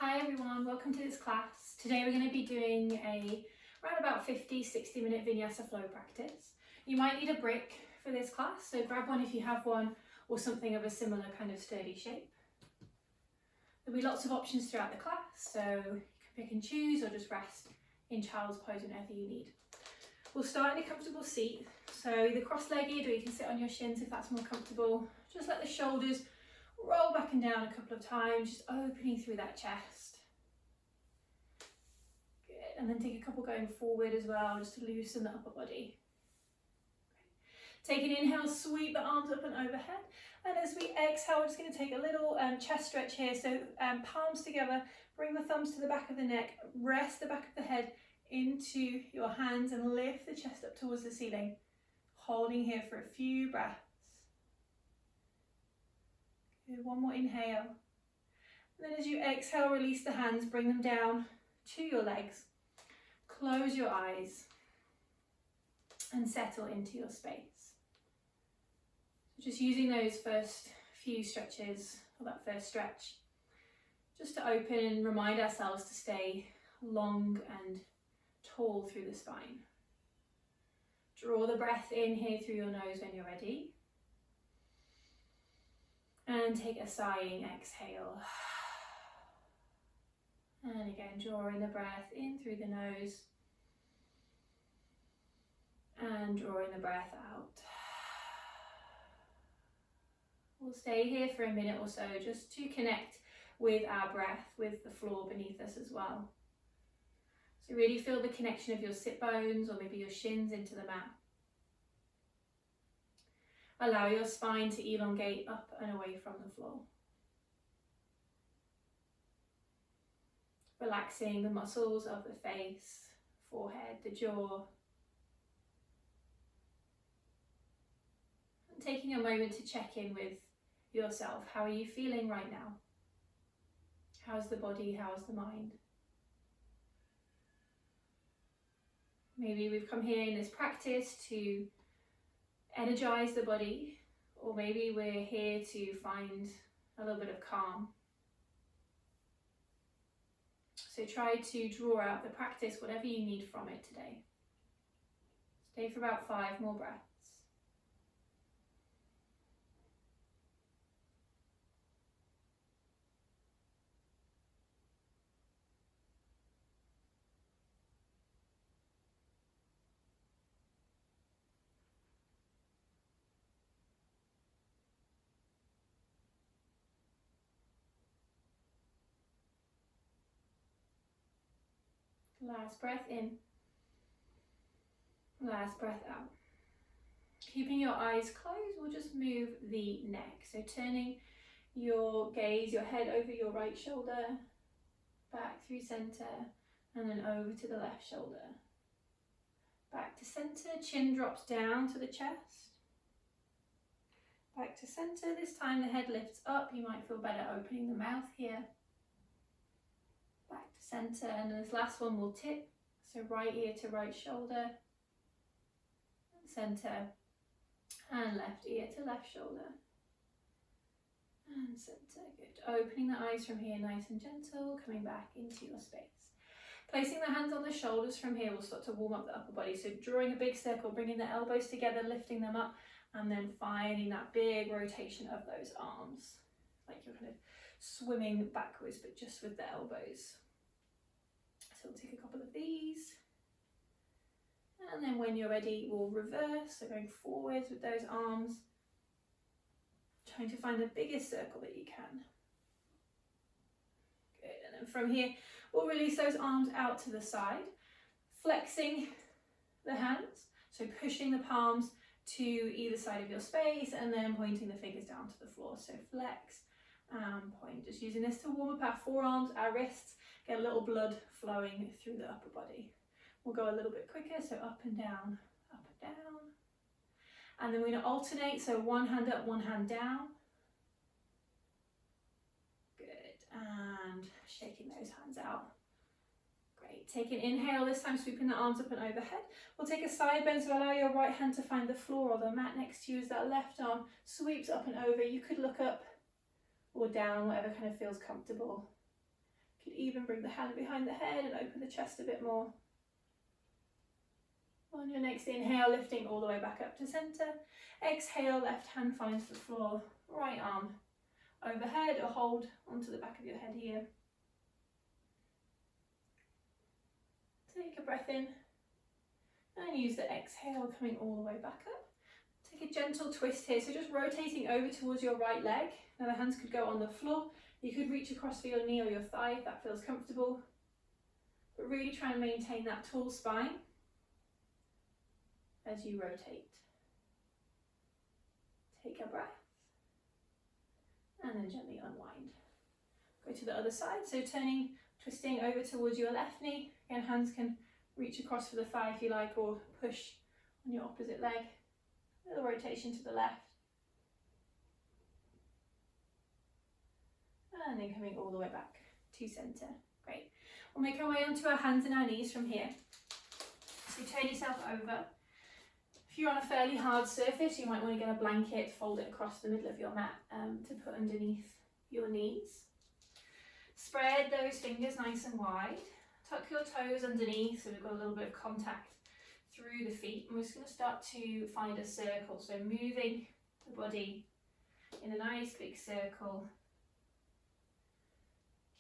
Hi everyone, welcome to this class. Today we're going to be doing around about 50-60 minute Vinyasa Flow practice. You might need a brick for this class, so grab one if you have one or something of a similar kind of sturdy shape. There'll be lots of options throughout the class, so you can pick and choose or just rest in child's pose whenever you need. We'll start in a comfortable seat, so either cross-legged or you can sit on your shins if that's more comfortable. Just let the shoulders roll back and down a couple of times, just opening through that chest. Good, and then take a couple going forward as well, just to loosen the upper body. Take an inhale, sweep the arms up and overhead. And as we exhale, we're just going to take a little chest stretch here. So palms together, bring the thumbs to the back of the neck, rest the back of the head into your hands and lift the chest up towards the ceiling. Holding here for a few breaths. Good, one more inhale. And then as you exhale, release the hands, bring them down to your legs. Close your eyes and settle into your space. So just using those first few stretches, or that first stretch, just to open and remind ourselves to stay long and tall through the spine. Draw the breath in here through your nose when you're ready. And take a sighing exhale. And again, drawing the breath in through the nose. And drawing the breath out. We'll stay here for a minute or so just to connect with our breath, with the floor beneath us as well. So really feel the connection of your sit bones or maybe your shins into the mat. Allow your spine to elongate up and away from the floor. Relaxing the muscles of the face, forehead, the jaw. And taking a moment to check in with yourself. How are you feeling right now? How's the body? How's the mind? Maybe we've come here in this practice to energize the body, or maybe we're here to find a little bit of calm. So try to draw out the practice, whatever you need from it today. Stay for about 5 more breaths. Last breath in, last breath out. Keeping your eyes closed, we'll just move the neck. So turning your gaze, your head over your right shoulder, back through center, and then over to the left shoulder. Back to center, chin drops down to the chest. Back to center, this time the head lifts up. You might feel better opening the mouth here. Back to center, and this last one will tip, so right ear to right shoulder, center, and left ear to left shoulder, and center. Good. Opening the eyes from here, nice and gentle, coming back into your space. Placing the hands on the shoulders from here will start to warm up the upper body, so drawing a big circle, bringing the elbows together, lifting them up, and then finding that big rotation of those arms, like you're kind of swimming backwards, but just with the elbows. So we'll take a couple of these. And then when you're ready, we'll reverse. So going forwards with those arms, trying to find the biggest circle that you can. Good, and then from here, we'll release those arms out to the side, flexing the hands. So pushing the palms to either side of your space and then pointing the fingers down to the floor. So flex and point. Just using this to warm up our forearms, our wrists, get a little blood flowing through the upper body. We'll go a little bit quicker, so up and down, up and down. And then we're going to alternate, so one hand up, one hand down. Good, and shaking those hands out. Great, take an inhale, this time sweeping the arms up and overhead. We'll take a side bend, so allow your right hand to find the floor or the mat next to you as that left arm sweeps up and over. You could look up or down, whatever kind of feels comfortable. You could even bring the hand behind the head and open the chest a bit more. On your next inhale, lifting all the way back up to center. Exhale, left hand finds the floor, right arm overhead, or hold onto the back of your head here. Take a breath in and use the exhale coming all the way back up. Take a gentle twist here, so just rotating over towards your right leg. Now the hands could go on the floor. You could reach across for your knee or your thigh if that feels comfortable. But really try and maintain that tall spine as you rotate. Take a breath and then gently unwind. Go to the other side, so turning, twisting over towards your left knee. Again, hands can reach across for the thigh if you like, or push on your opposite leg. Little rotation to the left. And then coming all the way back to center. Great. We'll make our way onto our hands and our knees from here. So turn yourself over. If you're on a fairly hard surface, you might want to get a blanket, fold it across the middle of your mat to put underneath your knees. Spread those fingers nice and wide. Tuck your toes underneath so we've got a little bit of contact through the feet. And we're just going to start to find a circle. So moving the body in a nice big circle.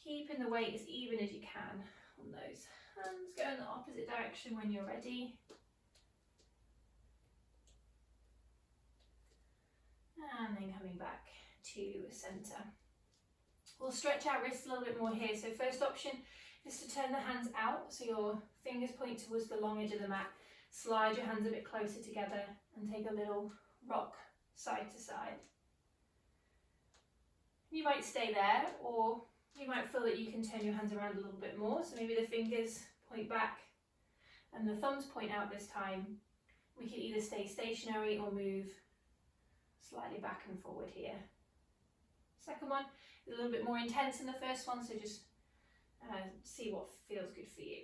Keeping the weight as even as you can on those hands. Go in the opposite direction when you're ready. And then coming back to center. We'll stretch our wrists a little bit more here. So first option is to turn the hands out, so your fingers point towards the long edge of the mat. Slide your hands a bit closer together and take a little rock side to side. You might stay there, or you might feel that you can turn your hands around a little bit more. So maybe the fingers point back and the thumbs point out this time. We can either stay stationary or move slightly back and forward here. Second one is a little bit more intense than the first one, so just see what feels good for you.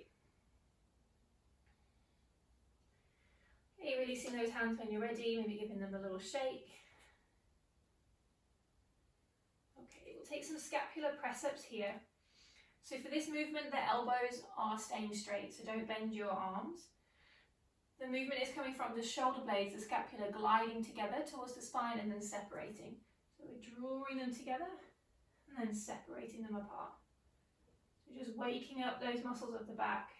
Okay, releasing those hands when you're ready, maybe giving them a little shake. Okay, we'll take some scapular press-ups here. So for this movement, the elbows are staying straight, so don't bend your arms. The movement is coming from the shoulder blades, the scapula gliding together towards the spine and then separating. So we're drawing them together and then separating them apart. So just waking up those muscles of the back.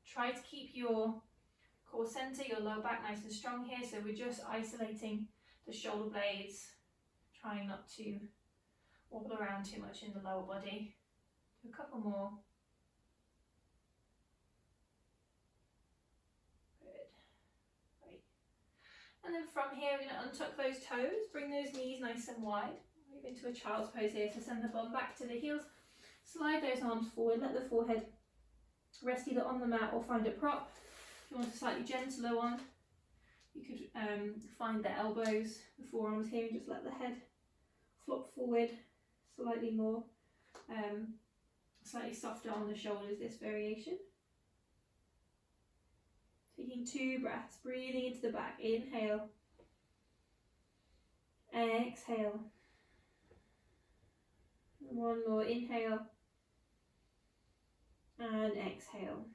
Try to keep your core center, your lower back nice and strong here. So we're just isolating the shoulder blades, trying not to wobble around too much in the lower body. Do a couple more. And then from here, we're going to untuck those toes, bring those knees nice and wide. Move into a child's pose here, so send the bum back to the heels. Slide those arms forward, let the forehead rest either on the mat or find a prop. If you want a slightly gentler one, you could find the elbows, the forearms here, and just let the head flop forward slightly more. Slightly softer on the shoulders, this variation. Taking 2 breaths, breathing into the back. Inhale. Exhale. One more. Inhale. And exhale.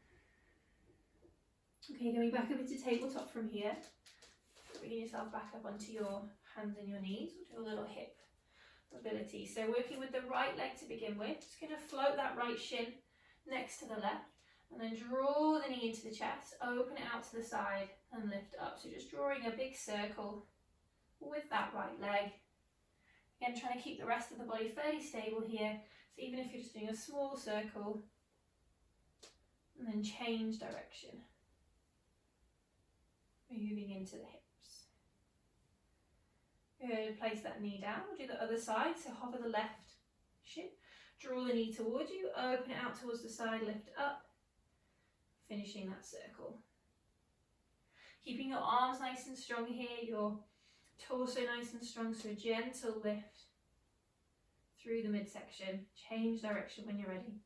Okay, going back up into tabletop from here. Bringing yourself back up onto your hands and your knees. We'll do a little hip mobility. So working with the right leg to begin with. Just going to float that right shin next to the left. And then draw the knee into the chest, open it out to the side and lift up. So just drawing a big circle with that right leg. Again, trying to keep the rest of the body fairly stable here. So even if you're just doing a small circle, and then change direction. Moving into the hips. Good, place that knee down. We'll do the other side. So hover the left shin, draw the knee towards you, open it out towards the side, lift up. Finishing that circle. Keeping your arms nice and strong here, your torso nice and strong, so a gentle lift through the midsection. Change direction when you're ready.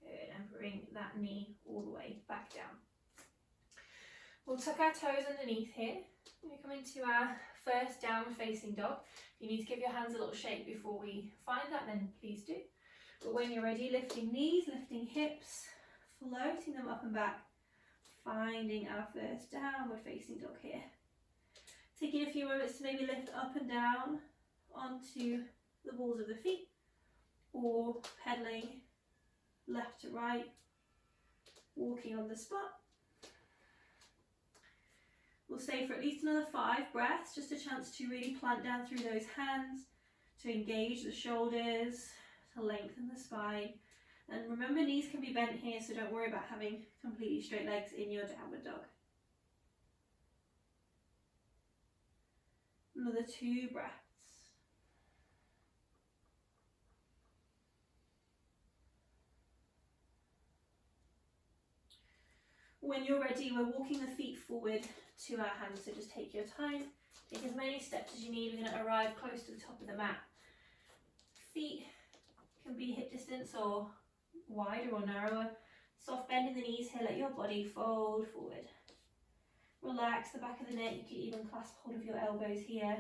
Good, and bring that knee all the way back down. We'll tuck our toes underneath here. We come into our first downward facing dog. If you need to give your hands a little shake before we find that, then please do. But when you're ready, lifting knees, lifting hips, floating them up and back, finding our first downward facing dog here. Taking a few moments to maybe lift up and down onto the balls of the feet, or pedaling left to right, walking on the spot. We'll stay for at least another 5 breaths, just a chance to really plant down through those hands, to engage the shoulders, to lengthen the spine. And remember, knees can be bent here, so don't worry about having completely straight legs in your downward dog. Another 2 breaths. When you're ready, we're walking the feet forward to our hands, so just take your time. Take as many steps as you need. We're going to arrive close to the top of the mat. Feet can be hip distance or wider or narrower. Soft bend in the knees here, let your body fold forward. Relax the back of the neck, you can even clasp hold of your elbows here.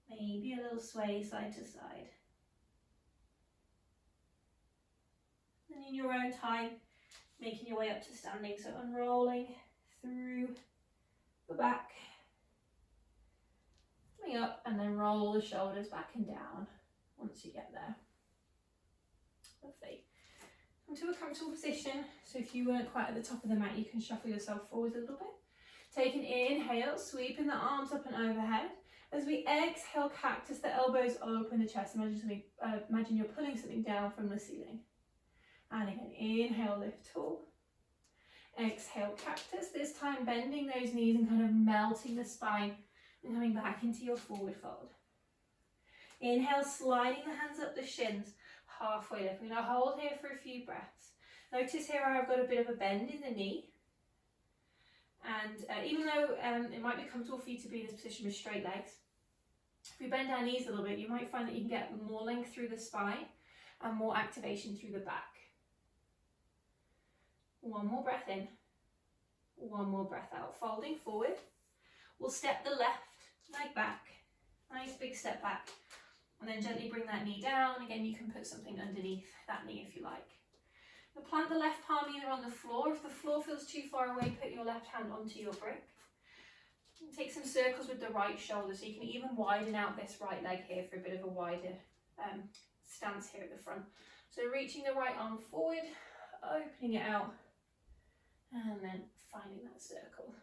Maybe a little sway side to side. And in your own time, making your way up to standing, so unrolling through the back, coming up, and then roll the shoulders back and down once you get there. Lovely. Come to a comfortable position, so if you weren't quite at the top of the mat, you can shuffle yourself forward a little bit. Take an inhale, sweeping the arms up and overhead. As we exhale, cactus, the elbows open the chest. Imagine you're pulling something down from the ceiling. And again, inhale, lift tall. Exhale, cactus. This time bending those knees and kind of melting the spine and coming back into your forward fold. Inhale, sliding the hands up the shins, halfway lift. We're going to hold here for a few breaths. Notice here I've got a bit of a bend in the knee. And even though it might be comfortable for you to be in this position with straight legs, if we bend our knees a little bit, you might find that you can get more length through the spine and more activation through the back. One more breath in, one more breath out, folding forward. We'll step the left leg back, nice big step back, and then gently bring that knee down. Again, you can put something underneath that knee if you like. Now plant the left palm either on the floor. If the floor feels too far away, put your left hand onto your brick. And take some circles with the right shoulder, so you can even widen out this right leg here for a bit of a wider stance here at the front. So reaching the right arm forward, opening it out, and then finding that circle.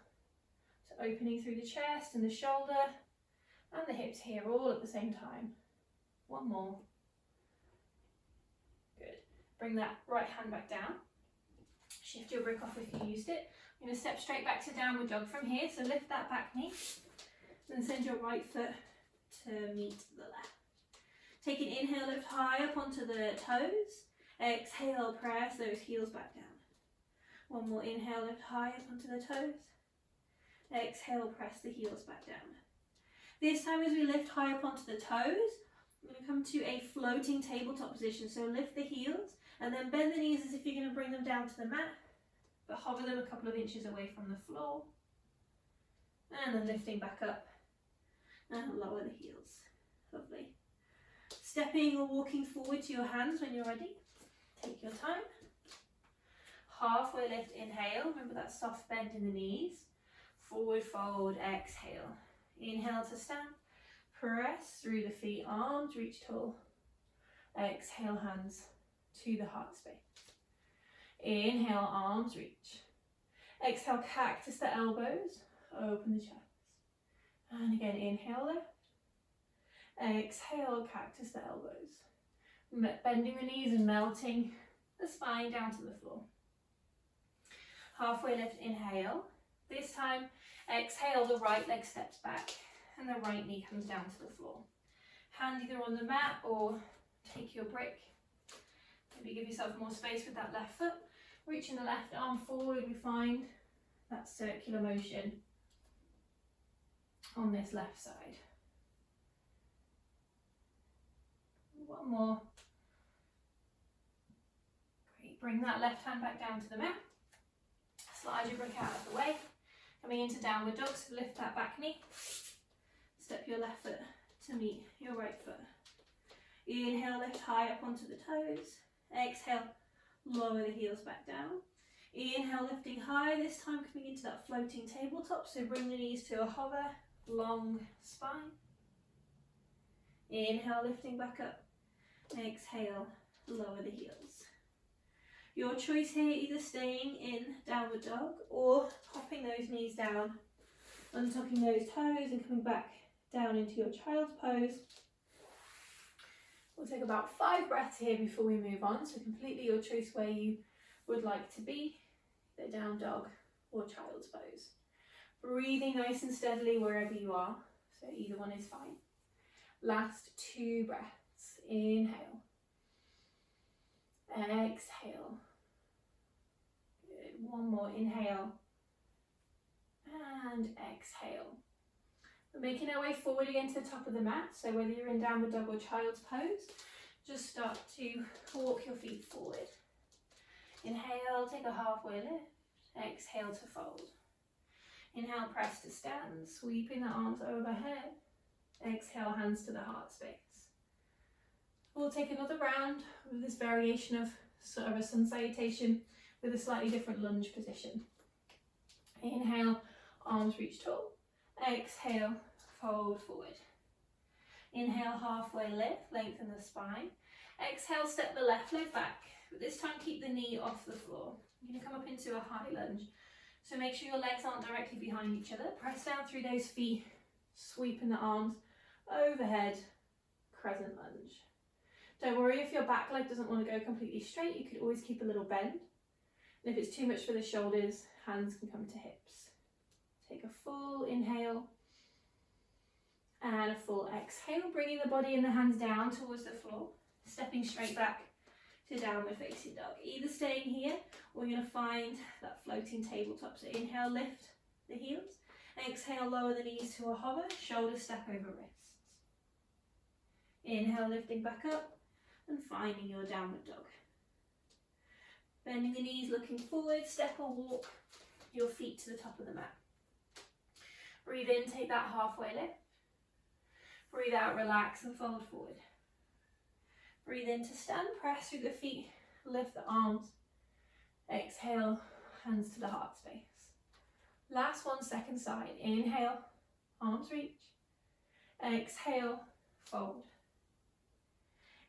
So opening through the chest and the shoulder and the hips here all at the same time. One more. Good. Bring that right hand back down. Shift your brick off if you used it. You're going to step straight back to downward dog from here. So lift that back knee. Then send your right foot to meet the left. Take an inhale, lift high up onto the toes. Exhale, press those heels back down. One more inhale, lift high up onto the toes. Exhale, press the heels back down. This time as we lift high up onto the toes, we're going to come to a floating tabletop position. So lift the heels and then bend the knees as if you're going to bring them down to the mat, but hover them a couple of inches away from the floor. And then lifting back up and lower the heels. Lovely. Stepping or walking forward to your hands when you're ready. Take your time. Halfway lift, inhale. Remember that soft bend in the knees. Forward fold, exhale. Inhale to stand. Press through the feet, arms reach tall. Exhale, hands to the heart space. Inhale, arms reach. Exhale, cactus the elbows, open the chest. And again, inhale, lift. Exhale, cactus the elbows. Bending the knees and melting the spine down to the floor. Halfway lift, inhale. This time, exhale, the right leg steps back and the right knee comes down to the floor. Hand either on the mat or take your brick. Maybe give yourself more space with that left foot. Reaching the left arm forward, we find that circular motion on this left side. One more. Great, bring that left hand back down to the mat. Slide your brick out of the way. Coming into downward dog, so lift that back knee. Step your left foot to meet your right foot. Inhale, lift high up onto the toes. Exhale, lower the heels back down. Inhale, lifting high, this time coming into that floating tabletop, so bring the knees to a hover, long spine. Inhale, lifting back up. Exhale, lower the heels. Your choice here, either staying in downward dog or hopping those knees down, untucking those toes and coming back down into your child's pose. We'll take about 5 breaths here before we move on, so completely your choice where you would like to be, either down dog or child's pose. Breathing nice and steadily wherever you are, so either one is fine. Last 2 breaths. Inhale. Exhale. Good. One more. Inhale. And exhale. We're making our way forward again to the top of the mat, so whether you're in downward dog or child's pose, just start to walk your feet forward. Inhale, take a halfway lift. Exhale to fold. Inhale, press to stand, sweeping the arms overhead. Exhale, hands to the heart space. We'll take another round with this variation of sort of a sun salutation with a slightly different lunge position. Inhale, arms reach tall. Exhale, fold forward. Inhale, halfway lift, lengthen the spine. Exhale, step the left leg back, but this time keep the knee off the floor. You're going to come up into a high lunge. So make sure your legs aren't directly behind each other. Press down through those feet, sweeping the arms overhead, crescent lunge. Don't worry if your back leg doesn't want to go completely straight, you could always keep a little bend. And if it's too much for the shoulders, hands can come to hips. Take a full inhale and a full exhale, bringing the body and the hands down towards the floor, stepping straight back to downward facing dog. Either staying here or you're going to find that floating tabletop. So inhale, lift the heels. Exhale, lower the knees to a hover, shoulders stack over wrists. Inhale, lifting back up and finding your downward dog. Bending the knees, looking forward, step or walk your feet to the top of the mat. Breathe in, take that halfway lift. Breathe out, relax and fold forward. Breathe in to stand, press through the feet, lift the arms. Exhale, hands to the heart space. Last 1 second side. Inhale, arms reach. Exhale, fold.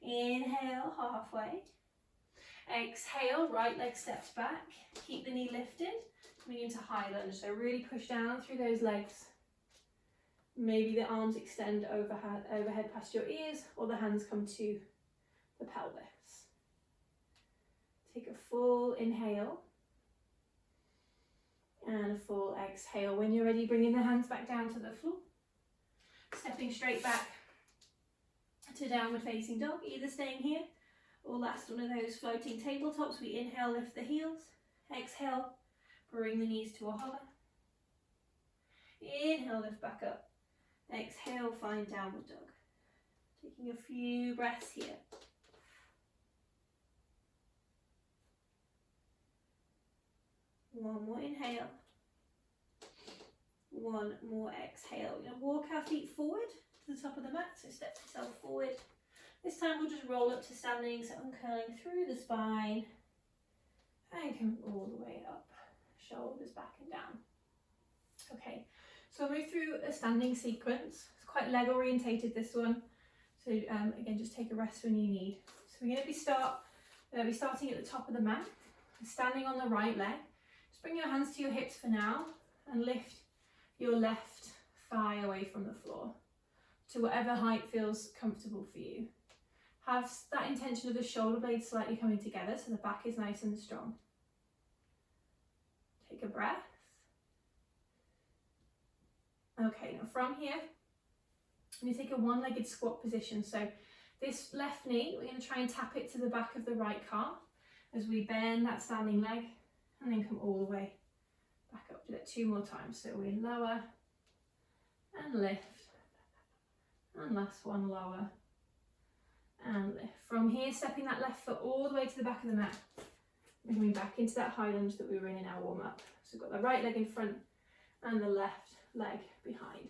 Inhale, halfway. Exhale, right leg steps back. Keep the knee lifted, coming into high lunge. So really push down through those legs. Maybe the arms extend overhead past your ears, or the hands come to the pelvis. Take a full inhale and a full exhale. When you're ready, bringing the hands back down to the floor. Stepping straight back to downward facing dog, either staying here or last one of those floating tabletops. We inhale, lift the heels. Exhale, bring the knees to a hover. Inhale, lift back up. Exhale, find downward dog. Taking a few breaths here. One more inhale. One more exhale. We're going to walk our feet forward to the top of the mat, so step yourself forward. This time we'll just roll up to standing, so uncurling through the spine and come all the way up, shoulders back and down. Okay, so we'll move through a standing sequence. It's quite leg orientated, this one, so again, just take a rest when you need. So we're going to be starting at the top of the mat, standing on the right leg. Just bring your hands to your hips for now and lift your left thigh away from the floor to whatever height feels comfortable for you. Have that intention of the shoulder blades slightly coming together so the back is nice and strong. Take a breath. Okay, now from here, you take a one-legged squat position. So this left knee, we're going to try and tap it to the back of the right calf as we bend that standing leg and then come all the way back up. Do that 2 more times. So we lower and lift, and last one, lower and lift. From here, stepping that left foot all the way to the back of the mat, and coming back into that high lunge that we were in our warm-up. So we've got the right leg in front and the left leg behind.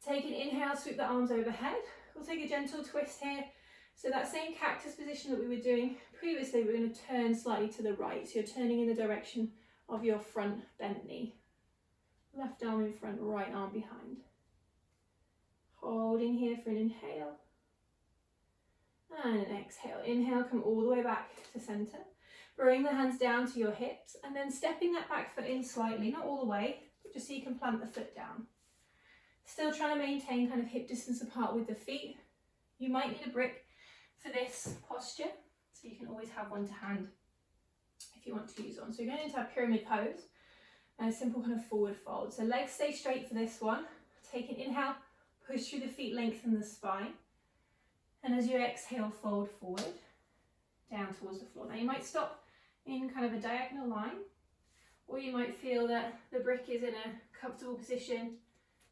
Take an inhale, sweep the arms overhead. We'll take a gentle twist here. So that same cactus position that we were doing previously, we're going to turn slightly to the right. So you're turning in the direction of your front bent knee. Left arm in front, right arm behind. Holding here for an inhale. And an exhale. Inhale, come all the way back to center. Bring the hands down to your hips and then stepping that back foot in slightly, not all the way, but just so you can plant the foot down. Still trying to maintain kind of hip distance apart with the feet. You might need a brick for this posture, so you can always have one to hand if you want to use one. So you're going into a pyramid pose, and a simple kind of forward fold. So legs stay straight for this one. Take an inhale, push through the feet, lengthen the spine. And as you exhale, fold forward, down towards the floor. Now you might stop in kind of a diagonal line, or you might feel that the brick is in a comfortable position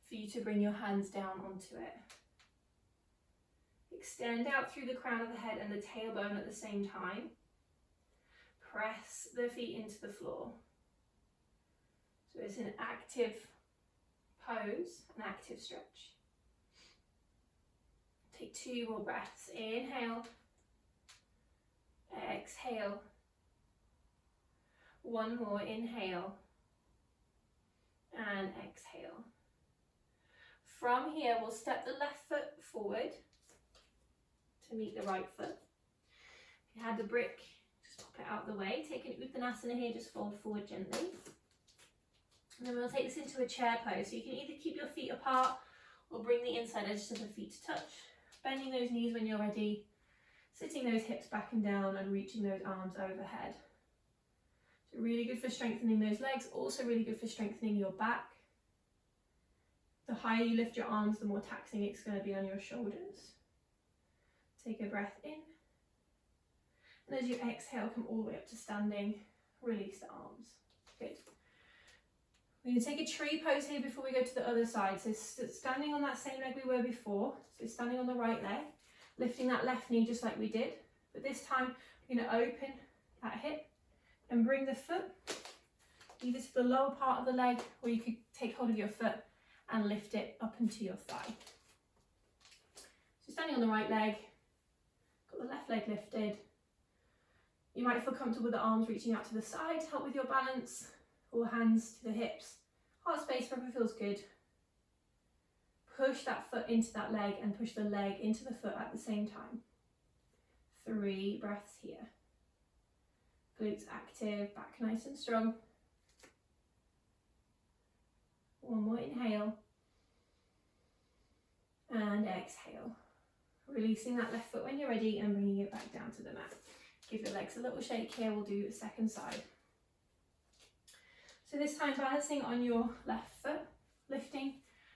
for you to bring your hands down onto it. Extend out through the crown of the head and the tailbone at the same time. Press the feet into the floor. So it's an active pose, an active stretch. Take 2 more breaths. Inhale. Exhale. 1 more. Inhale. And exhale. From here, we'll step the left foot forward to meet the right foot. If you had the brick, just pop it out of the way. Take an Uttanasana here, just fold forward gently. And then we'll take this into a chair pose. So you can either keep your feet apart or bring the inside edges of the feet to touch. Bending those knees when you're ready. Sitting those hips back and down and reaching those arms overhead. So really good for strengthening those legs. Also really good for strengthening your back. The higher you lift your arms, the more taxing it's going to be on your shoulders. Take a breath in. And as you exhale, come all the way up to standing. Release the arms. Good. We're going to take a tree pose here before we go to the other side. So standing on that same leg we were before. So standing on the right leg. Lifting that left knee just like we did. But this time, we're going to open that hip and bring the foot either to the lower part of the leg, or you could take hold of your foot and lift it up into your thigh. So standing on the right leg, got the left leg lifted. You might feel comfortable with the arms reaching out to the side to help with your balance, or hands to the hips. Heart space, wherever feels good. Push that foot into that leg and push the leg into the foot at the same time. 3 breaths here. Glutes active, back nice and strong. 1 more inhale. And exhale. Releasing that left foot when you're ready and bringing it back down to the mat. Give the legs a little shake here. We'll do a second side. So this time balancing on your left foot, lifting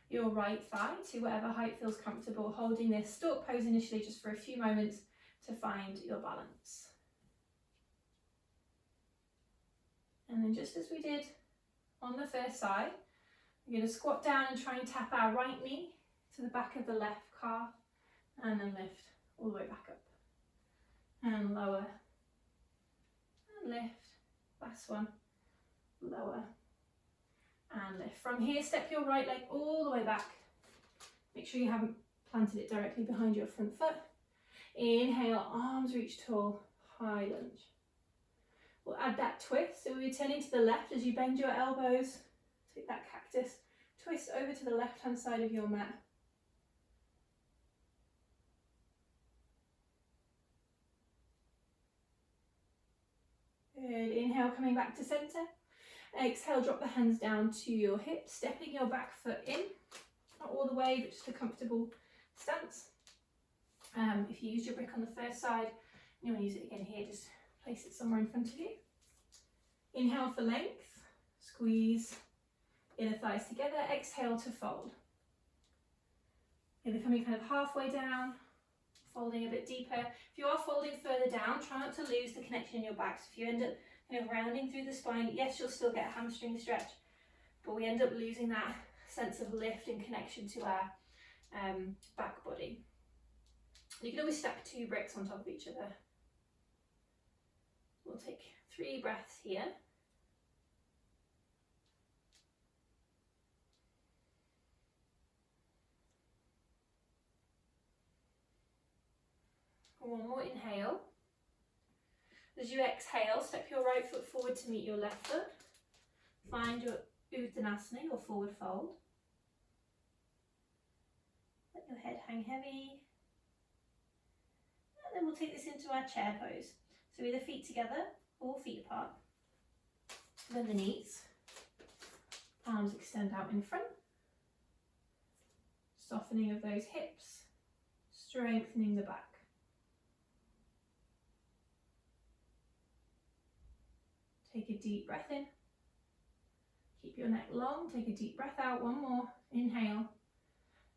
your right thigh to whatever height feels comfortable, holding this stalk pose initially just for a few moments to find your balance. And then just as we did on the first side, we're going to squat down and try and tap our right knee to the back of the left calf, and then lift all the way back up. And lower, and lift, last one, lower, and lift. From here, step your right leg all the way back. Make sure you haven't planted it directly behind your front foot. Inhale, arms reach tall, high lunge. We'll add that twist, so we're turning to the left as you bend your elbows. Take that cactus, twist over to the left hand side of your mat. Good, inhale, coming back to center. Exhale, drop the hands down to your hips, stepping your back foot in. Not all the way, but just a comfortable stance. If you used your brick on the first side, and you want to use it again here, just place it somewhere in front of you. Inhale for length, squeeze inner thighs together, exhale to fold. Either coming kind of halfway down, folding a bit deeper. If you are folding further down, try not to lose the connection in your back. So if you end up kind of rounding through the spine, yes, you'll still get a hamstring stretch, but we end up losing that sense of lift and connection to our back body. You can always stack 2 bricks on top of each other. We'll take 3 breaths here. One more inhale. As you exhale, step your right foot forward to meet your left foot. Find your Uttanasana, your forward fold. Let your head hang heavy. And then we'll take this into our chair pose. So either feet together or feet apart. Bend the knees. Arms extend out in front. Softening of those hips. Strengthening the back. Take a deep breath in. Keep your neck long. Take a deep breath out. One more. Inhale.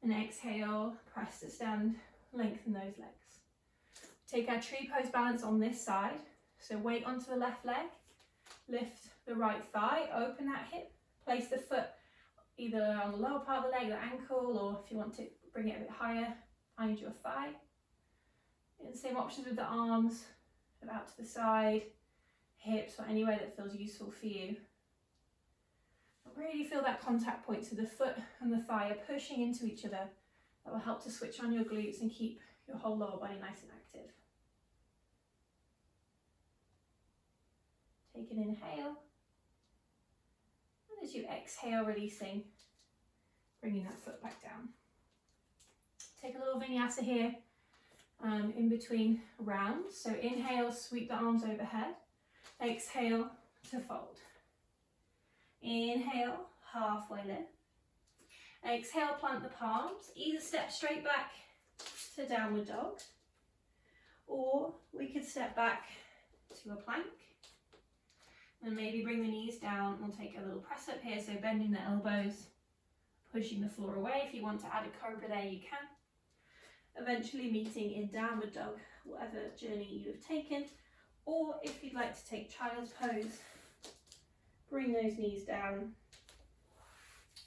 And exhale. Press to stand. Lengthen those legs. Take our tree pose balance on this side. So weight onto the left leg. Lift the right thigh. Open that hip. Place the foot either on the lower part of the leg, the ankle, or if you want to bring it a bit higher, find your thigh. And same options with the arms. Out to the side. Hips, or any way that feels useful for you. Really feel that contact point, so the foot and the thigh are pushing into each other. That will help to switch on your glutes and keep your whole lower body nice and active. Take an inhale. And as you exhale, releasing, bringing that foot back down. Take a little vinyasa here in between rounds. So inhale, sweep the arms overhead. Exhale to fold. Inhale, halfway lift. Exhale, plant the palms. Either step straight back to downward dog, or we could step back to a plank. And maybe bring the knees down. We'll take a little press up here, so bending the elbows, pushing the floor away. If you want to add a cobra there, you can. Eventually meeting in downward dog, whatever journey you have taken. Or if you'd like to take child's pose, bring those knees down.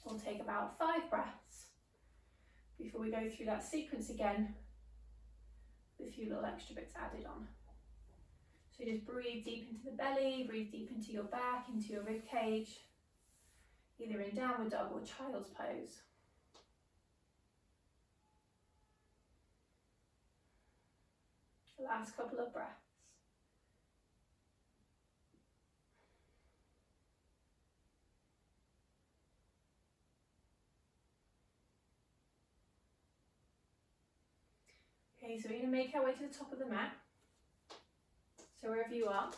We'll take about 5 breaths before we go through that sequence again with a few little extra bits added on. So just breathe deep into the belly, breathe deep into your back, into your rib cage, either in downward dog or child's pose. Last couple of breaths. Okay, so we're going to make our way to the top of the mat. So wherever you are,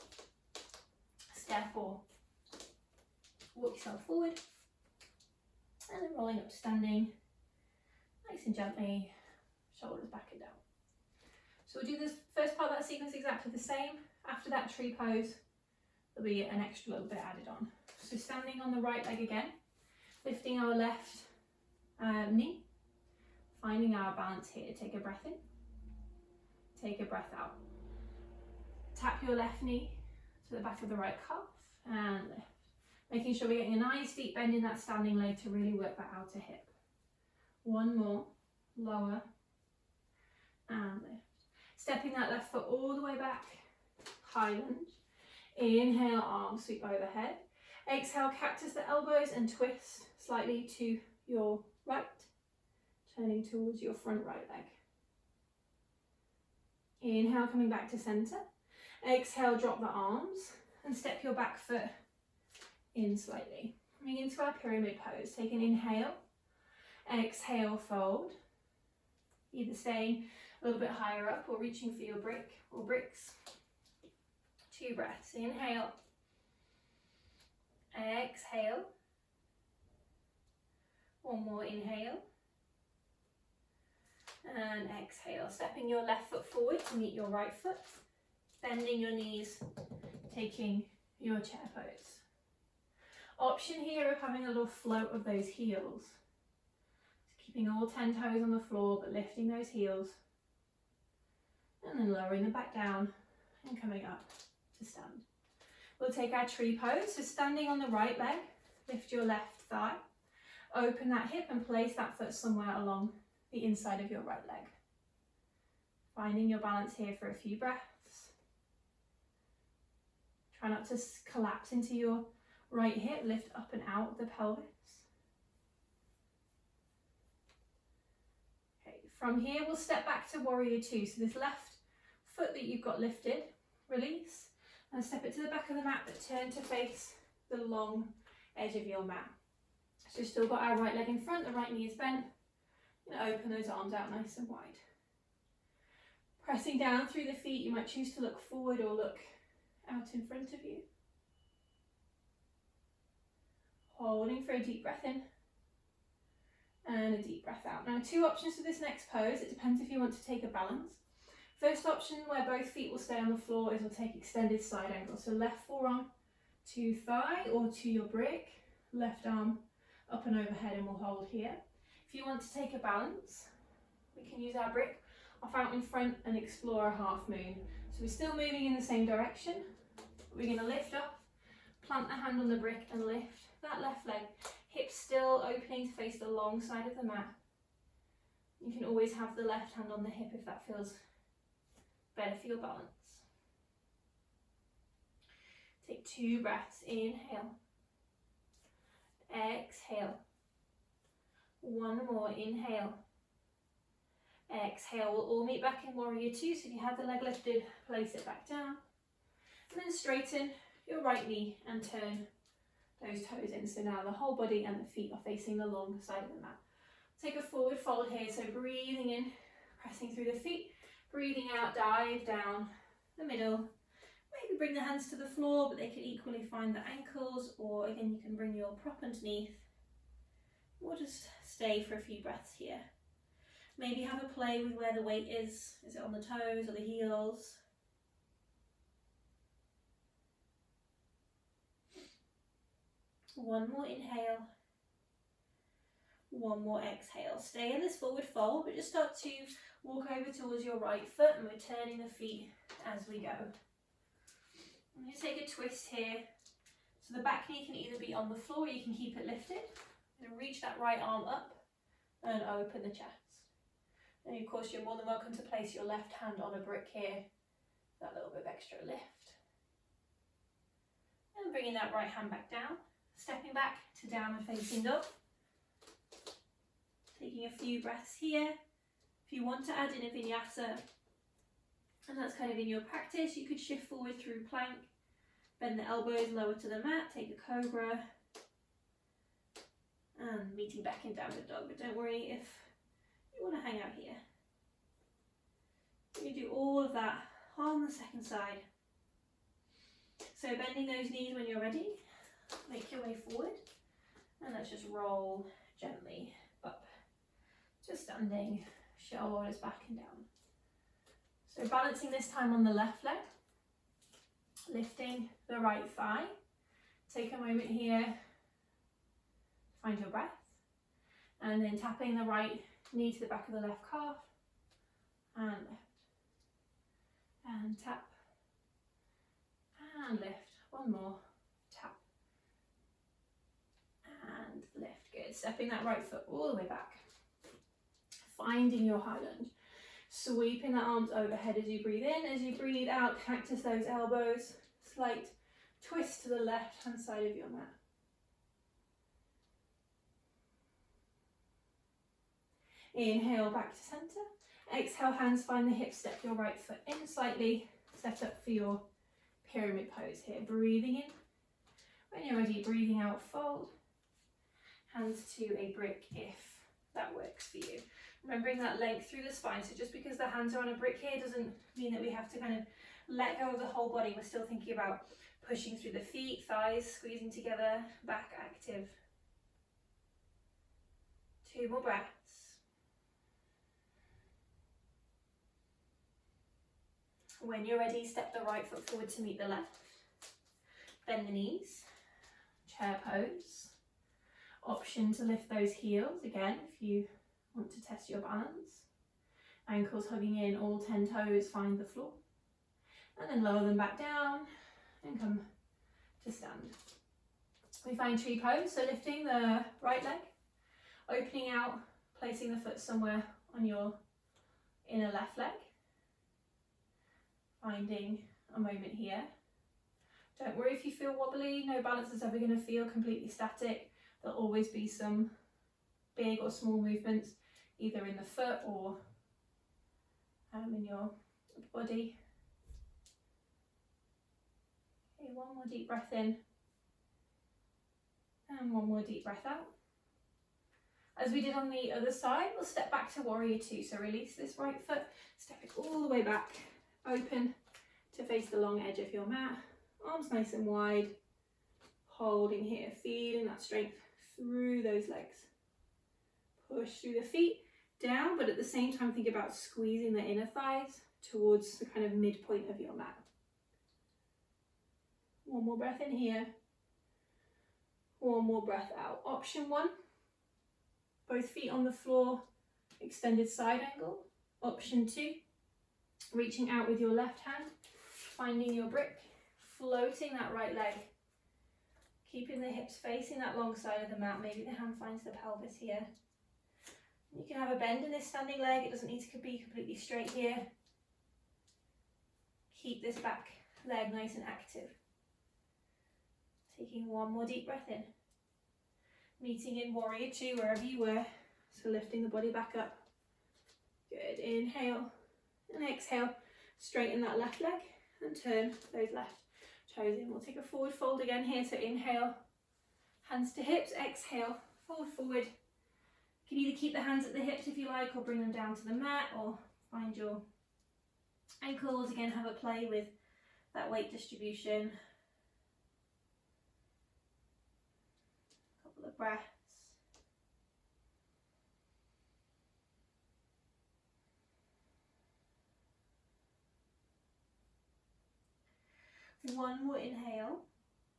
step or walk yourself forward, and then rolling up to standing, nice and gently, shoulders back and down. So we'll do this first part of that sequence exactly the same. After that tree pose, there'll be an extra little bit added on. So standing on the right leg again, lifting our left knee, finding our balance here. Take a breath in, take a breath out. Tap your left knee to the back of the right calf and lift. Making sure we're getting a nice deep bend in that standing leg to really work that outer hip. One more, lower and lift. Stepping that left foot all the way back, high lunge. Inhale, arms sweep overhead. Exhale, cactus the elbows and twist slightly to your right, turning towards your front right leg. Inhale, coming back to center. Exhale, drop the arms and step your back foot in slightly. Coming into our pyramid pose. Take an inhale. Exhale, fold. Either staying a little bit higher up or reaching for your brick or bricks. 2 breaths. Inhale. Exhale. One more inhale. And exhale. Stepping your left foot forward to meet your right foot. Bending your knees, taking your chair pose. Option here of having a little float of those heels. So keeping all 10 toes on the floor, but lifting those heels. And then lowering them back down and coming up to stand. We'll take our tree pose. So standing on the right leg, lift your left thigh. Open that hip and place that foot somewhere along the inside of your right leg. Finding your balance here for a few breaths. Try not to collapse into your right hip, lift up and out of the pelvis. Okay, from here we'll step back to warrior 2. So this left foot that you've got lifted, release, and step it to the back of the mat, but turn to face the long edge of your mat. So we've still got our right leg in front, the right knee is bent, and open those arms out nice and wide. Pressing down through the feet, you might choose to look forward or look out in front of you. Holding for a deep breath in and a deep breath out. Now 2 options for this next pose. It depends if you want to take a balance. First option, where both feet will stay on the floor, is we'll take extended side angle. So left forearm to thigh or to your brick, left arm up and overhead, and we'll hold here. If you want to take a balance, we can use our brick off out in front and explore a half moon. So we're still moving in the same direction. We're going to lift up, plant the hand on the brick and lift that left leg, hips still opening to face the long side of the mat. You can always have the left hand on the hip if that feels better for your balance. Take 2 breaths, inhale, exhale, 1 more, inhale, exhale. We'll all meet back in warrior 2, so if you have the leg lifted, place it back down, and then straighten your right knee and turn those toes in. So now the whole body and the feet are facing the long side of the mat. Take a forward fold here, so breathing in, pressing through the feet, breathing out, dive down the middle. Maybe bring the hands to the floor, but they can equally find the ankles, or again you can bring your prop underneath, or just stay for a few breaths here. Maybe have a play with where the weight is. Is it on the toes or the heels? One more inhale, 1 more exhale. Stay in this forward fold, but just start to walk over towards your right foot, and we're turning the feet as we go. I'm going to take a twist here. So the back knee can either be on the floor or you can keep it lifted. And reach that right arm up and open the chest. And of course you're more than welcome to place your left hand on a brick here, that little bit of extra lift. And bringing that right hand back down, stepping back to downward facing dog. Taking a few breaths here. If you want to add in a vinyasa, and that's kind of in your practice, you could shift forward through plank, bend the elbows lower to the mat, take a cobra, and meeting back in downward dog. But don't worry if you want to hang out here. You do all of that on the second side. So bending those knees when you're ready, make your way forward, and let's just roll gently up, just standing, shoulders back and down. So balancing this time on the left leg, lifting the right thigh. Take a moment here, find your breath, and then tapping the right knee to the back of the left calf, and lift, and tap, and lift. 1 more, tap, and lift. Good. Stepping that right foot all the way back, finding your high lunge. Sweeping the arms overhead as you breathe in. As you breathe out, cactus those elbows. Slight twist to the left hand side of your mat. Inhale back to center. Exhale, hands find the hips, step your right foot in slightly. Set up for your pyramid pose here. Breathing in. When you're ready, breathing out, fold. Hands to a brick if that works for you. Remembering that length through the spine, so just because the hands are on a brick here doesn't mean that we have to kind of let go of the whole body. We're still thinking about pushing through the feet, thighs, squeezing together, back active. 2 more breaths. When you're ready, step the right foot forward to meet the left. Bend the knees, chair pose. Option to lift those heels, again, if you want to test your balance. Ankles hugging in, all 10 toes find the floor. And then lower them back down and come to stand. We find tree pose, so lifting the right leg, opening out, placing the foot somewhere on your inner left leg. Finding a moment here. Don't worry if you feel wobbly, no balance is ever going to feel completely static. There'll always be some big or small movements, either in the foot or in your body. Okay, one more deep breath in. And one more deep breath out. As we did on the other side, we'll step back to warrior two. So release this right foot, step it all the way back, open to face the long edge of your mat. Arms nice and wide, holding here, feeling that strength through those legs. Push through the feet down, but at the same time think about squeezing the inner thighs towards the kind of midpoint of your mat. One more breath in here. One more breath out. Option one, both feet on the floor, extended side angle. Option two, reaching out with your left hand, finding your brick, floating that right leg, keeping the hips facing that long side of the mat. Maybe the hand finds the pelvis here. You can have a bend in this standing leg. It doesn't need to be completely straight here. Keep this back leg nice and active. Taking one more deep breath in. Meeting in warrior two wherever you were. So lifting the body back up. Good. Inhale and exhale. Straighten that left leg and turn those left toes in. We'll take a forward fold again here. So inhale, hands to hips. Exhale, fold forward. You can either keep the hands at the hips if you like, or bring them down to the mat, or find your ankles. Again, have a play with that weight distribution. Couple of breaths. One more inhale.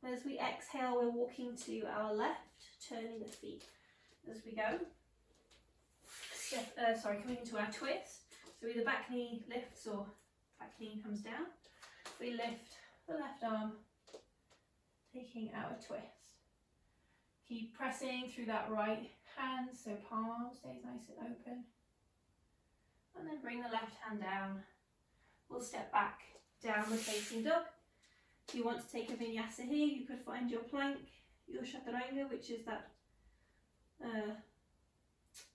As we exhale, we're walking to our left, turning the feet as we go. Coming into our twist. So either back knee lifts or back knee comes down. We lift the left arm, taking our twist. Keep pressing through that right hand, so palm stays nice and open. And then bring the left hand down. We'll step back, downward facing dog. If you want to take a vinyasa here, you could find your plank, your chaturanga, which is that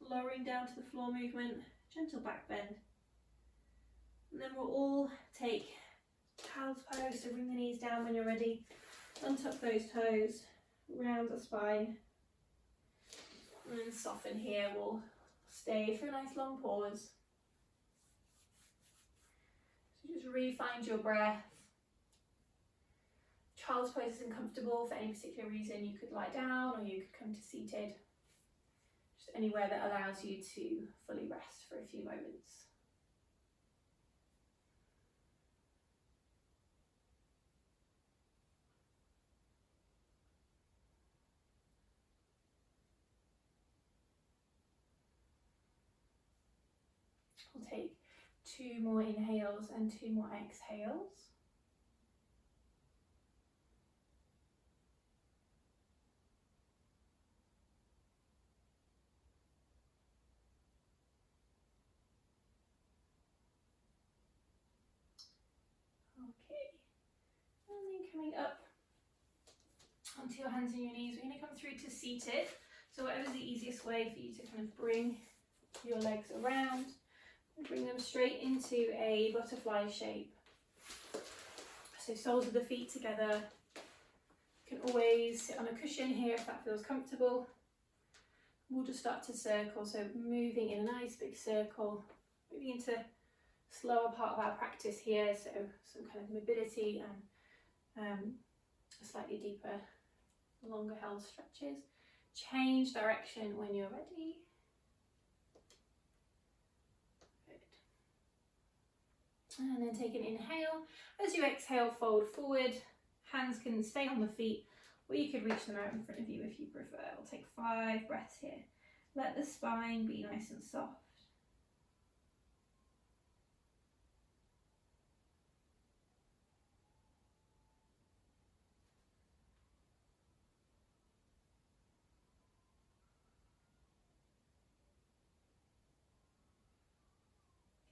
lowering down to the floor movement, gentle back bend. And then we'll all take child's pose, so bring the knees down when you're ready, untuck those toes, round the spine, and then soften here. We'll stay for a nice long pause. So just re-find your breath. Child's pose isn't comfortable for any particular reason, you could lie down or you could come to seated. Just anywhere that allows you to fully rest for a few moments. We'll take 2 more inhales and 2 more exhales. Okay, and then coming up onto your hands and your knees, we're going to come through to seated. So whatever's the easiest way for you to kind of bring your legs around, and bring them straight into a butterfly shape. So soles of the feet together. You can always sit on a cushion here if that feels comfortable. We'll just start to circle, so moving in a nice big circle, moving into slower part of our practice here, so some kind of mobility and slightly deeper, longer held stretches. Change direction when you're ready. Good. And then take an inhale. As you exhale, fold forward. Hands can stay on the feet, or you could reach them out in front of you if you prefer. We'll take 5 breaths here. Let the spine be nice and soft.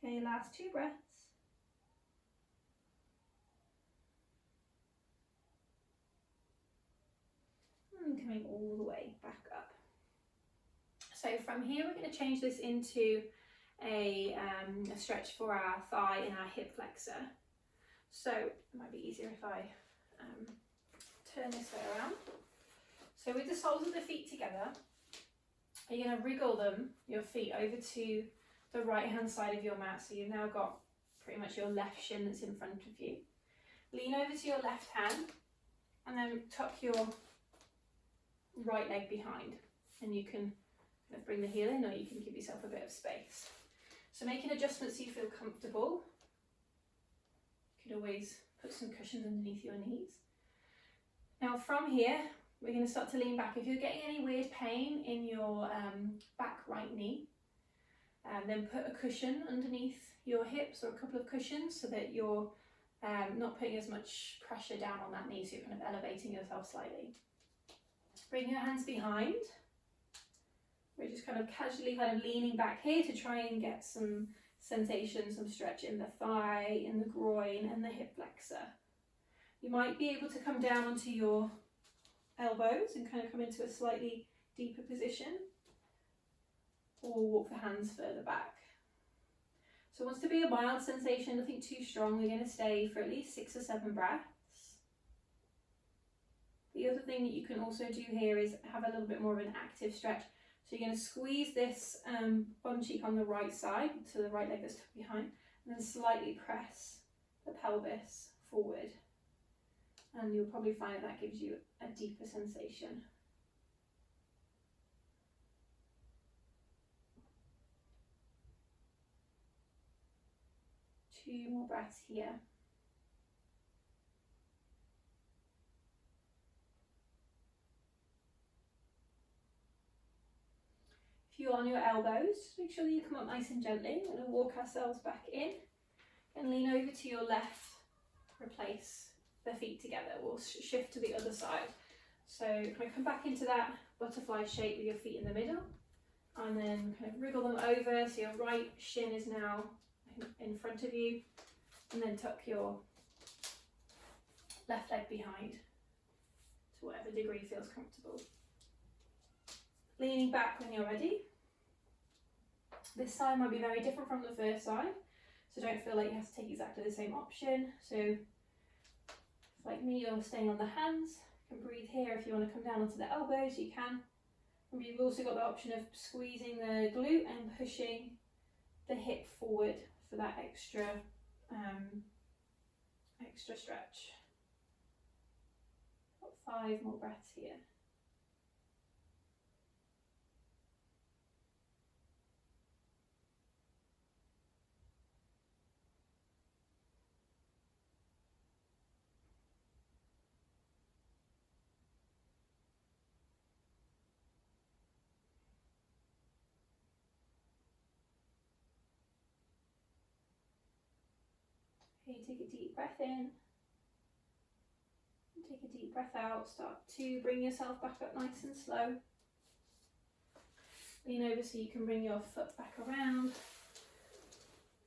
Okay, last 2 breaths. And coming all the way back up. So from here, we're going to change this into a stretch for our thigh and our hip flexor. So it might be easier if I turn this way around. So with the soles of the feet together, you're going to wriggle them, your feet, over to the right hand side of your mat. So you've now got pretty much your left shin that's in front of you. Lean over to your left hand and then tuck your right leg behind, and you can kind of bring the heel in, or you can give yourself a bit of space. So making adjustments so you feel comfortable. You could always put some cushions underneath your knees. Now from here, we're going to start to lean back. If you're getting any weird pain in your back right knee, then put a cushion underneath your hips, or a couple of cushions, so that you're not putting as much pressure down on that knee, so you're kind of elevating yourself slightly. Bring your hands behind. We're just kind of casually kind of leaning back here to try and get some sensation, some stretch in the thigh, in the groin and the hip flexor. You might be able to come down onto your elbows and kind of come into a slightly deeper position, or walk the hands further back. So it wants to be a mild sensation, nothing too strong. We're going to stay for at least 6 or 7 breaths. The other thing that you can also do here is have a little bit more of an active stretch. So you're going to squeeze this bum cheek on the right side, so the right leg that's tucked behind, and then slightly press the pelvis forward. And you'll probably find that that gives you a deeper sensation. Two more breaths here. If you're on your elbows, make sure that you come up nice and gently. We're going to walk ourselves back in and lean over to your left. Replace the feet together. We'll shift to the other side. So kind of come back into that butterfly shape with your feet in the middle, and then kind of wriggle them over so your right shin is now in front of you, and then tuck your left leg behind to whatever degree feels comfortable. Leaning back when you're ready. This side might be very different from the first side, so don't feel like you have to take exactly the same option. So if, like me, you're staying on the hands, you can breathe here. If you want to come down onto the elbows, you can. And you've also got the option of squeezing the glute and pushing the hip forward for that extra stretch. Got 5 more breaths here. Okay, take a deep breath in, take a deep breath out. Start to bring yourself back up nice and slow. Lean over so you can bring your foot back around,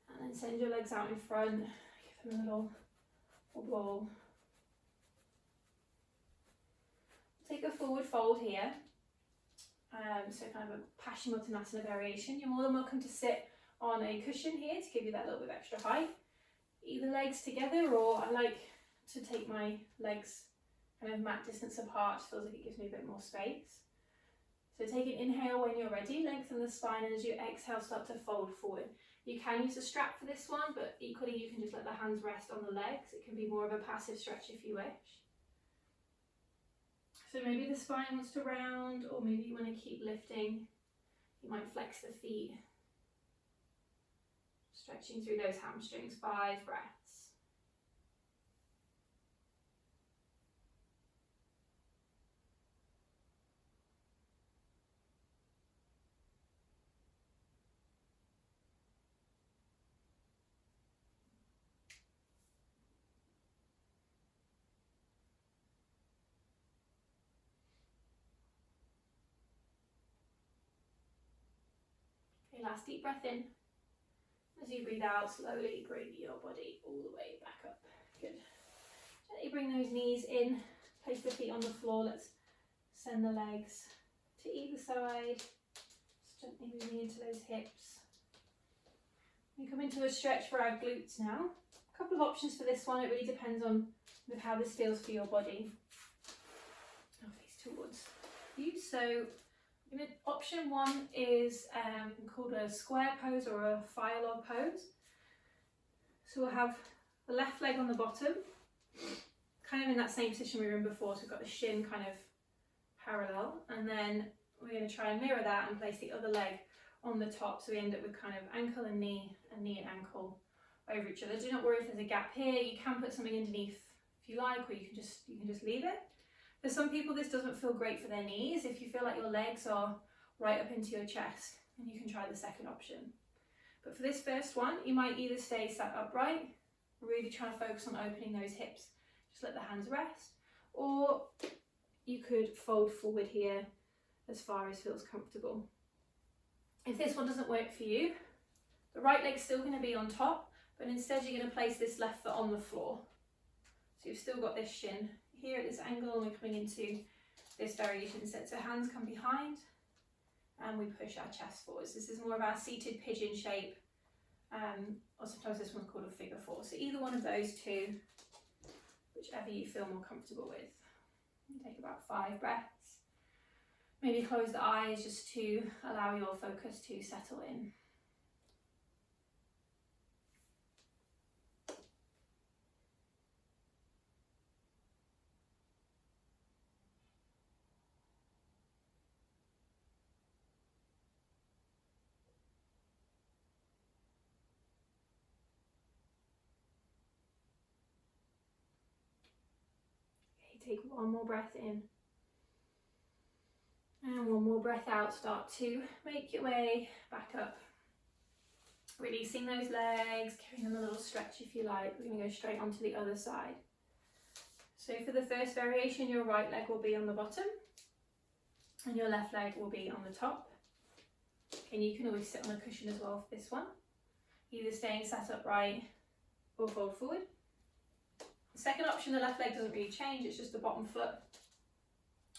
and then send your legs out in front. Give them a little wobble. Take a forward fold here. So kind of a Paschimottanasana variation. You're more than welcome to sit on a cushion here to give you that little bit of extra height. Either legs together, or I like to take my legs kind of mat distance apart. Feels like it gives me a bit more space. So take an inhale when you're ready, lengthen the spine, and as you exhale, start to fold forward. You can use a strap for this one, but equally you can just let the hands rest on the legs. It can be more of a passive stretch if you wish. So maybe the spine wants to round, or maybe you want to keep lifting. You might flex the feet, stretching through those hamstrings. 5 breaths. Okay, last deep breath in. As you breathe out, slowly bring your body all the way back up. Good. Gently bring those knees in, place the feet on the floor. Let's send the legs to either side. Just gently moving into those hips. We come into a stretch for our glutes now. couple of options for this one. It really depends on how this feels for your body. I'll face towards you. So option one is called a square pose or a fire log pose. So we'll have the left leg on the bottom, kind of in that same position we were in before, so we've got the shin kind of parallel, and then we're going to try and mirror that and place the other leg on the top, so we end up with kind of ankle and knee and ankle over each other. Do not worry if there's a gap here. You can put something underneath if you like, or you can just leave it. For some people this doesn't feel great for their knees. If you feel like your legs are right up into your chest, then you can try the second option. But for this first one, you might either stay sat upright, really trying to focus on opening those hips, just let the hands rest, or you could fold forward here as far as feels comfortable. If this one doesn't work for you, the right leg's still going to be on top, but instead you're going to place this left foot on the floor. So you've still got this shin here at this angle, and we're coming into this variation set. So hands come behind and we push our chest forwards. This is more of our seated pigeon shape, or sometimes this one's called a figure four. So either one of those two, whichever you feel more comfortable with. Take about 5 breaths. Maybe close the eyes just to allow your focus to settle in. Okay, take one more breath in. And one more breath out. Start to make your way back up. Releasing those legs, giving them a little stretch if you like. We're going to go straight onto the other side. So for the first variation, your right leg will be on the bottom and your left leg will be on the top. And you can always sit on a cushion as well for this one, either staying sat upright or fold forward. The second option, the left leg doesn't really change, it's just the bottom foot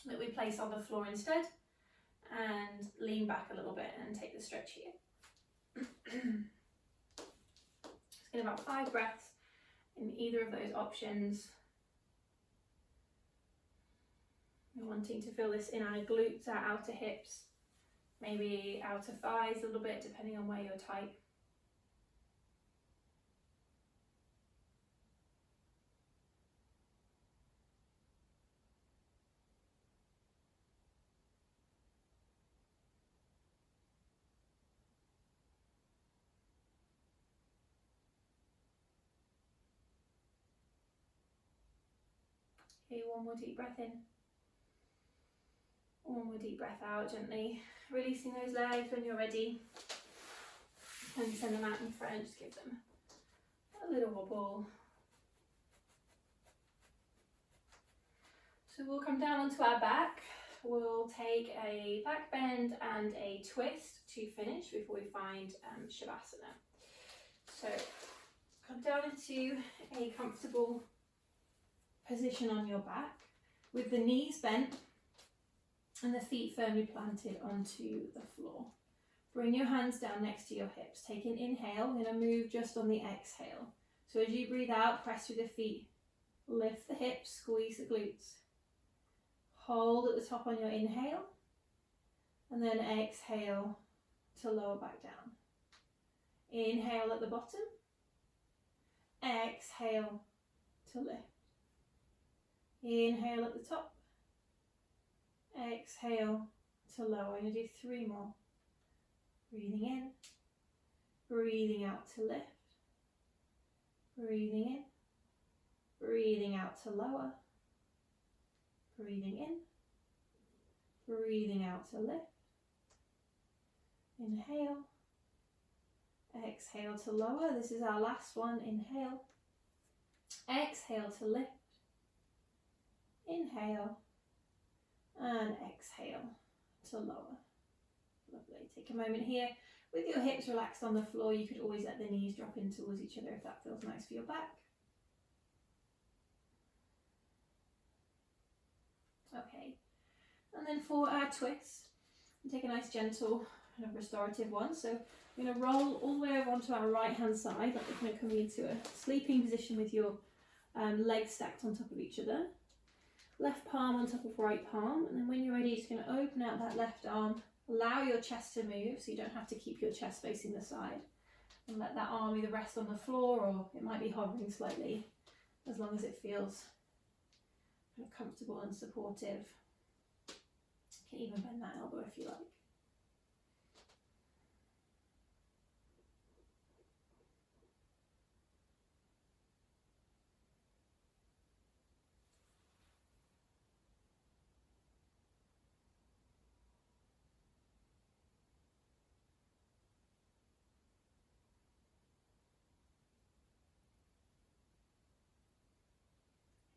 that we place on the floor instead, and lean back a little bit and take the stretch here. Just get about 5 breaths in either of those options. You're wanting to feel this in our glutes, our outer hips, maybe outer thighs a little bit, depending on where you're tight. Okay, one more deep breath in. One more deep breath out, gently releasing those legs when you're ready. And send them out in front, just give them a little wobble. So we'll come down onto our back. We'll take a back bend and a twist to finish before we find Shavasana. So come down into a comfortable position on your back with the knees bent and the feet firmly planted onto the floor. Bring your hands down next to your hips. Take an inhale. We're going to move just on the exhale. So as you breathe out, press through the feet. Lift the hips, squeeze the glutes. Hold at the top on your inhale. And then exhale to lower back down. Inhale at the bottom. Exhale to lift. Inhale at the top. Exhale to lower. I'm going to do 3 more. Breathing in. Breathing out to lift. Breathing in. Breathing out to lower. Breathing in. Breathing out to lift. Inhale. Exhale to lower. This is our last one. Inhale. Exhale to lift. Inhale. And exhale to lower. Lovely. Take a moment here with your hips relaxed on the floor. You could always let the knees drop in towards each other if that feels nice for your back. Okay. And then for our twist, take a nice gentle kind of restorative one. So We're going to roll all the way over onto our right hand side, like we're kind of coming into a sleeping position with your legs stacked on top of each other. Left palm on top of right palm, and then when you're ready, just going to open out that left arm, allow your chest to move so you don't have to keep your chest facing the side, and let that arm either rest on the floor or it might be hovering slightly, as long as it feels kind of comfortable and supportive. You can even bend that elbow if you like.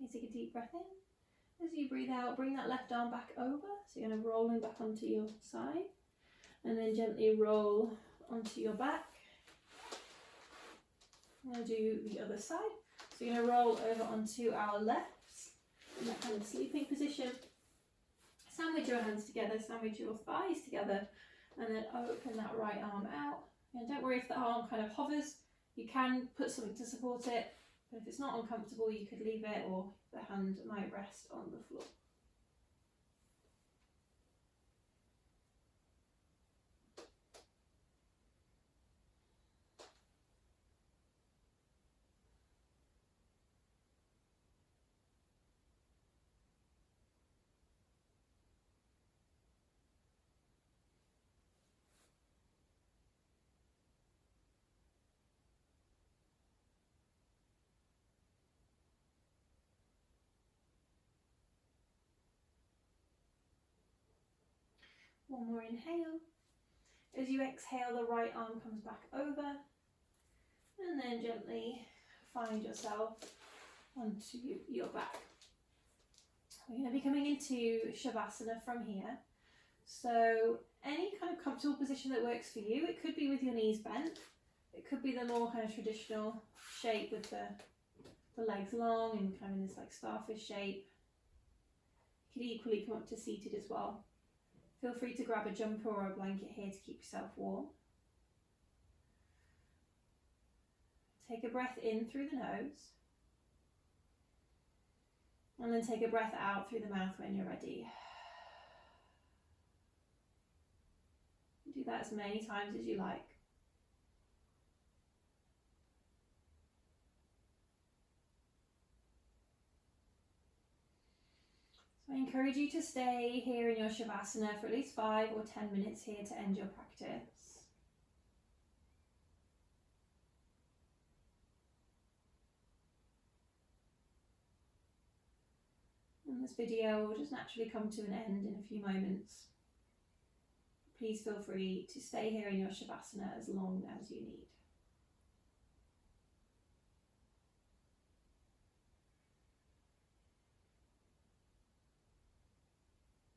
You take a deep breath in. As you breathe out, bring that left arm back over. So you're going to roll back onto your side, and then gently roll onto your back. I'm going to do the other side. So you're going to roll over onto our lefts in that kind of sleeping position. Sandwich your hands together, sandwich your thighs together, and then open that right arm out. And don't worry if the arm kind of hovers. You can put something to support it. But if it's not uncomfortable, you could leave it, or the hand might rest on the floor. One more inhale. As you exhale, the right arm comes back over, and then gently find yourself onto your back. We're going to be coming into Shavasana from here. So any kind of comfortable position that works for you. It could be with your knees bent. It could be the more kind of traditional shape with the legs long and kind of in this like starfish shape. You could equally come up to seated as well. Feel free to grab a jumper or a blanket here to keep yourself warm. Take a breath in through the nose. And then take a breath out through the mouth when you're ready. Do that as many times as you like. So I encourage you to stay here in your Shavasana for at least 5 or 10 minutes here to end your practice. And this video will just naturally come to an end in a few moments. Please feel free to stay here in your Shavasana as long as you need.